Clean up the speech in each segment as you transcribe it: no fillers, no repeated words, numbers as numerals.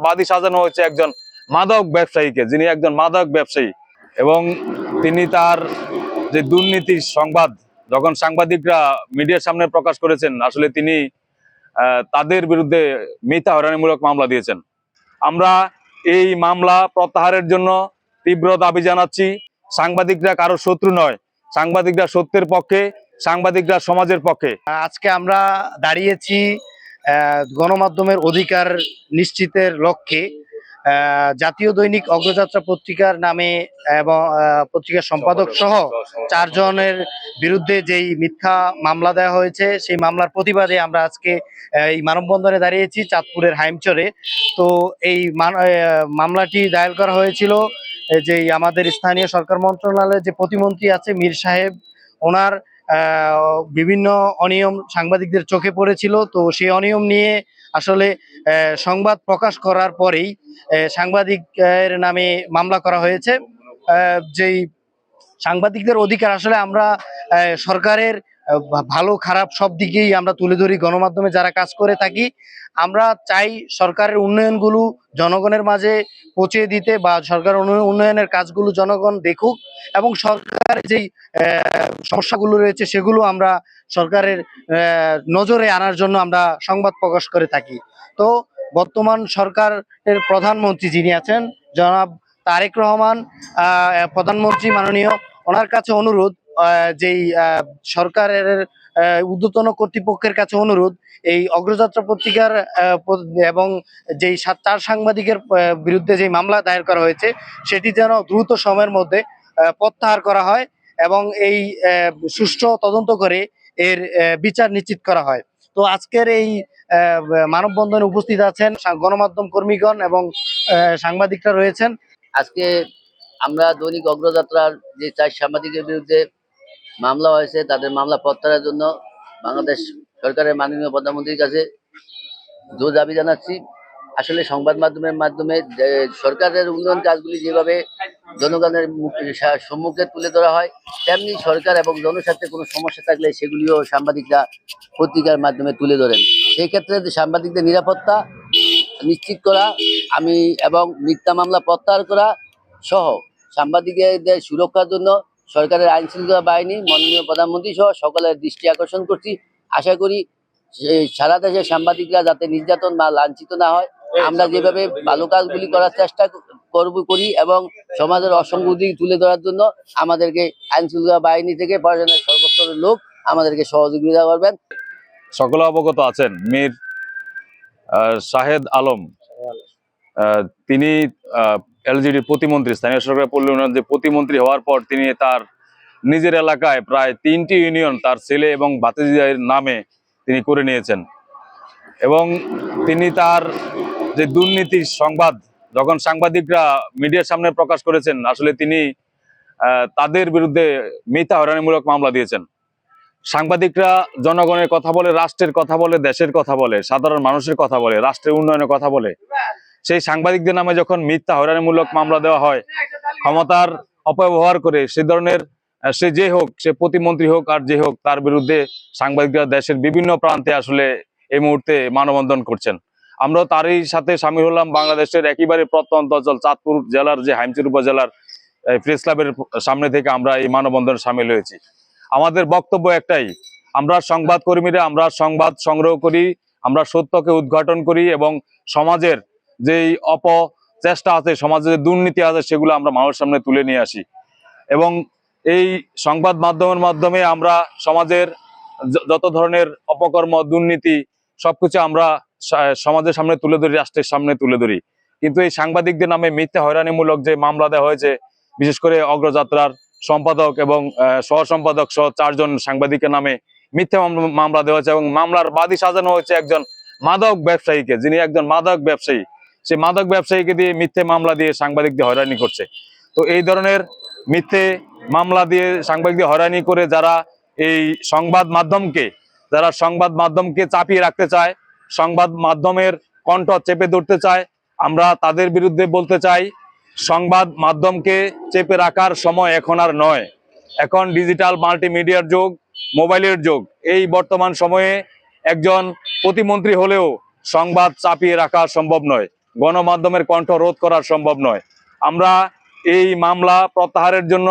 বাদী সাজানো হয়েছে একজন মাদক ব্যবসায়ীকে, যিনি একজন মাদক ব্যবসায়ী এবং তিনি তার যে দুর্নীতির সংবাদ যখন সাংবাদিকরা মিডিয়ার সামনে প্রকাশ করেছেন, আসলে তিনি তাদের বিরুদ্ধে মিথ্যা হয়রানিমূলক মামলা দিয়েছেন। আমরা এই মামলা প্রত্যাহারের জন্য তীব্র দাবি জানাচ্ছি। সাংবাদিকরা কারো শত্রু নয়, সাংবাদিকরা সত্যের পক্ষে, সাংবাদিকরা সমাজের পক্ষে। আজকে আমরা দাঁড়িয়েছি গণমাধ্যমের অধিকার নিশ্চিতের লক্ষ্যে জাতীয় দৈনিক অগ্রযাত্রা পত্রিকার নামে এবং পত্রিকার সম্পাদক সহ 4 জনের বিরুদ্ধে যেই মিথ্যা মামলা দেওয়া হয়েছে, সেই মামলার প্রতিবাদে আমরা আজকে এই মানববন্ধনে দাঁড়িয়েছি চাঁদপুরের হাইমচরে। তো এই মামলাটি দায়ের করা হয়েছিল যে আমাদের স্থানীয় সরকার মন্ত্রণালয়ের যে প্রতিমন্ত্রী আছে মীর সাহেব, ওনার বিভিন্ন অনিয়ম সাংবাদিকদের চোখে পড়েছিল। তো সেই অনিয়ম নিয়ে আসলে সংবাদ প্রকাশ করার পরেই সাংবাদিকের নামে মামলা করা হয়েছে। যেই সাংবাদিকদের অধিকার আসলে আমরা সরকারের ভালো খারাপ সব দিকেই আমরা তুলে ধরি, গণমাধ্যমে যারা কাজ করে থাকি। আমরা চাই সরকারের উন্নয়নগুলো জনগণের মাঝে পৌঁছে দিতে, বা সরকার উন্নয়নের কাজগুলো জনগণ দেখুক, এবং সরকারের যেই সমস্যাগুলো রয়েছে সেগুলো আমরা সরকারের নজরে আনার জন্য আমরা সংবাদ প্রকাশ করে থাকি। তো বর্তমান সরকারের প্রধানমন্ত্রী যিনি আছেন জনাব তারেক রহমান, প্রধানমন্ত্রী মাননীয়, ওনার কাছে অনুরোধ, যেই সরকারের ঊর্ধ্বতন কর্তৃপক্ষের কাছে অনুরোধ, এই অগ্রযাত্রা পত্রিকার এবং যেই 4 সাংবাদিকের বিরুদ্ধে যে মামলা দায়ের করা হয়েছে সেটি যেন দ্রুত সময়ের মধ্যে প্রত্যাহার করা হয় এবং এই সুষ্ঠু তদন্ত করে এর বিচার নিশ্চিত করা হয়। তো আজকের এই মানববন্ধনে উপস্থিত আছেন গণমাধ্যম কর্মীগণ এবং সাংবাদিকরা রয়েছেন। আজকে আমরা দৈনিক অগ্রযাত্রার যে 4 সাংবাদিকের বিরুদ্ধে মামলা হয়েছে তাদের মামলা প্রত্যাহারের জন্য বাংলাদেশ সরকারের মাননীয় প্রধানমন্ত্রীর কাছে জোর দাবি জানাচ্ছি। আসলে সংবাদ মাধ্যমের মাধ্যমে সরকারের উন্নয়ন কাজগুলি যেভাবে জনগণের সম্মুখে তুলে ধরা হয়, তেমনি সরকার এবং জনস্বার্থে কোনো সমস্যা থাকলে সেগুলিও সাংবাদিকরা পত্রিকার মাধ্যমে তুলে ধরেন। সেই ক্ষেত্রে সাংবাদিকদের নিরাপত্তা নিশ্চিত করা এবং মিথ্যা মামলা প্রত্যাহার করা সহ সাংবাদিকদের সুরক্ষার জন্য সরকারের আইন শৃঙ্খলা বাহিনী, মাননীয় প্রধানমন্ত্রী সহ সকলের দৃষ্টি আকর্ষণ করছি। আশা করি সারা দেশের সাংবাদিকরা যাতে নির্যাতন বা লাঞ্ছিত না হয়, আমরা যেভাবে ভালো কাজগুলি করার চেষ্টা করি এবং সমাজের অসংগতি তুলে ধরার জন্য আমাদেরকে আইন শৃঙ্খলা বাহিনী থেকে প্রশাসনের সর্বস্তরের লোক আমাদেরকে সহযোগিতা করবেন। সকলে অবগত আছেন মীর শাহেদ আলম, তিনি এলজিডি প্রতিমন্ত্রী, স্থানীয় সরকার পল্লী উন্নয়ন যে প্রতিমন্ত্রী হওয়ার পর তিনি তার নিজের এলাকায় প্রায় 3টি ইউনিয়ন তার ছেলে এবং ভাতিজিদের নামে তিনি করে নিয়েছেন এবং তিনি তার যে দুর্নীতির সংবাদ যখন সাংবাদিকরা মিডিয়ার সামনে প্রকাশ করেছেন, আসলে তিনি তাদের বিরুদ্ধে মিথ্যা হয়রানিমূলক মামলা দিয়েছেন। সাংবাদিকরা জনগণের কথা বলে, রাষ্ট্রের কথা বলে, দেশের কথা বলে, সাধারণ মানুষের কথা বলে, রাষ্ট্রের উন্নয়নের কথা বলে। সেই সাংবাদিকদের নামে যখন মিথ্যা হয়রানিমূলক মামলা দেওয়া হয়, ক্ষমতার অপব্যবহার করে, সে ধরনের সে যে হোক, সে প্রতিমন্ত্রী হোক আর যে হোক, তার বিরুদ্ধে সাংবাদিকরা দেশের বিভিন্ন প্রান্তে আসলে এই মুহূর্তে মানববন্ধন করছেন। আমরা তারই সাথে সামিল হলাম। বাংলাদেশের একেবারে প্রত্যন্ত অঞ্চল চাঁদপুর জেলার যে হাইমচর উপজেলার প্রেস ক্লাবের সামনে থেকে আমরা এই মানববন্ধনে সামিল হয়েছি। আমাদের বক্তব্য একটাই, আমরা সংবাদ কর্মীরা, আমরা সংবাদ সংগ্রহ করি, আমরা সত্যকে উদ্ঘাটন করি এবং সমাজের যেই অপচেষ্টা আছে, সমাজের যে দুর্নীতি আছে, সেগুলো আমরা মানুষের সামনে তুলে নিয়ে আসি এবং এই সংবাদ মাধ্যমের মাধ্যমে আমরা সমাজের যত ধরনের অপকর্ম, দুর্নীতি সবকিছু আমরা সমাজের সামনে তুলে ধরি, রাষ্ট্রের সামনে তুলে ধরি। কিন্তু এই সাংবাদিকদের নামে মিথ্যা হয়রানিমূলক যে মামলা দেওয়া হয়েছে, বিশেষ করে অগ্রযাত্রার সম্পাদক এবং সহ সম্পাদক সহ 4 জন সাংবাদিকের নামে মিথ্যা মামলা দেওয়া হয়েছে এবং মামলার বাদী সাজানো হয়েছে একজন মাদক ব্যবসায়ীকে, যিনি একজন মাদক ব্যবসায়ী। সেই মাদক ব্যবসায়ীকে দিয়ে মিথ্যে মামলা দিয়ে সাংবাদিকদের হয়রানি করছে। তো এই ধরনের মিথ্যে মামলা দিয়ে সাংবাদিকদের হয়রানি করে যারা এই সংবাদ মাধ্যমকে চাপিয়ে রাখতে চায়, সংবাদ মাধ্যমের কণ্ঠ চেপে ধরতে চায়, আমরা তাদের বিরুদ্ধে বলতে চাই, সংবাদ মাধ্যমকে চেপে রাখার সময় এখন আর নয়। এখন ডিজিটাল মাল্টিমিডিয়ার যুগ, মোবাইলের যুগ। এই বর্তমান সময়ে একজন প্রতিমন্ত্রী হলেও সংবাদ চাপিয়ে রাখা সম্ভব নয়। গণমাধ্যমের কণ্ঠ রোধ করা সম্ভব নয়। আমরা এই মামলা প্রত্যাহারের জন্য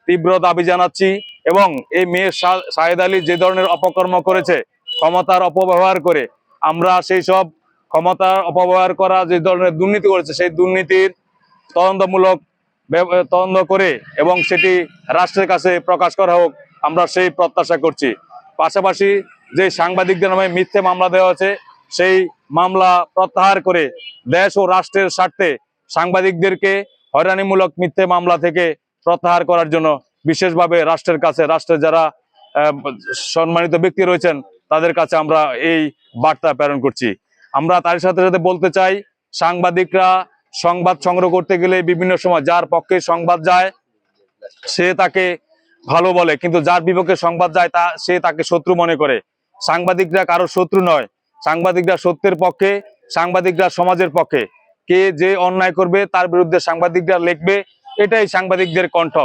তীব্র দাবি জানাচ্ছি এবং এই মেয়ে শাহেদ আলী যে ধরনের অপকর্ম করেছে, ক্ষমতার অপব্যবহার করে, আমরা সেই সব ক্ষমতার অপব্যবহার করা যে ধরনের দুর্নীতি করেছে সেই দুর্নীতির তদন্ত করে এবং সেটি রাষ্ট্রের কাছে প্রকাশ করা হোক, আমরা সেই প্রত্যাশা করছি। পাশাপাশি যে সাংবাদিকদের নামে মিথ্যে মামলা দেওয়া হয়েছে সেই মামলা প্রত্যাহার করে দেশ ও রাষ্ট্রের স্বার্থে সাংবাদিকদেরকে হয়রানিমূলক মিথ্যে মামলা থেকে প্রত্যাহার করার জন্য বিশেষভাবে রাষ্ট্রের কাছে, রাষ্ট্রের যারা সম্মানিত ব্যক্তি রয়েছেন তাদের কাছে আমরা এই বার্তা প্রেরণ করছি। আমরা তার সাথে সাথে বলতে চাই, সাংবাদিকরা সংবাদ সংগ্রহ করতে গেলে বিভিন্ন সময় যার পক্ষে সংবাদ যায় সে তাকে ভালো বলে, কিন্তু যার বিপক্ষে সংবাদ যায় সে তাকে শত্রু মনে করে। সাংবাদিকরা কারো শত্রু নয়, সাংবাদিকরা সত্যের পক্ষে, সাংবাদিকরা সমাজের পক্ষে। কে যে অন্যায় করবে তার বিরুদ্ধে সাংবাদিকরা লিখবে, এটাই সাংবাদিকদের কণ্ঠ।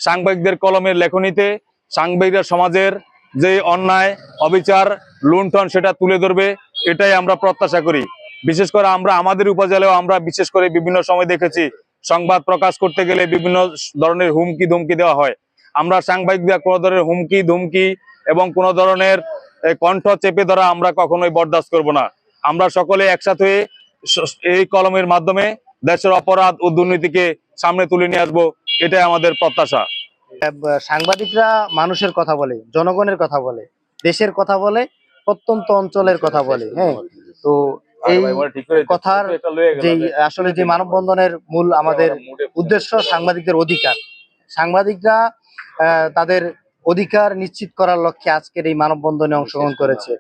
সাংবাদিকদের কলমের লেখনীতে সাংবাদিকরা সমাজের যে অন্যায়, অবিচার, লুণ্ঠন সেটা তুলে ধরবে, এটাই আমরা প্রত্যাশা করি। বিশেষ করে আমরা আমাদের উপজেলায় আমরা বিশেষ করে বিভিন্ন সময় দেখেছি সংবাদ প্রকাশ করতে গেলে বিভিন্ন ধরনের হুমকি ধমকি দেওয়া হয়। আমরা সাংবাদিকরা কোনো ধরনের হুমকি ধমকি এবং কোনো ধরনের কণ্ঠ চেপে ধরা আমরা কখনোই বরদাস্ত করব না। আমরা সকলে একসাথে হয়ে এই কলমের মাধ্যমে দেশের অপরাধ ও দুর্নীতিকে সামনে তুলে নিয়ে আসবো, এটাই আমাদের প্রত্যাশা। সাংবাদিকরা মানুষের কথা বলে, জনগণের কথা বলে, দেশের কথা বলে, প্রত্যন্ত অঞ্চলের কথা বলে। হ্যাঁ, তো এই কথার যে আসলে যে মানববন্ধনের মূল আমাদের উদ্দেশ্য সাংবাদিকদের অধিকার, সাংবাদিকরা তাদের অধিকার নিশ্চিত করার লক্ষ্যে আজকের এই মানববন্ধনে অংশগ্রহণ করেছে।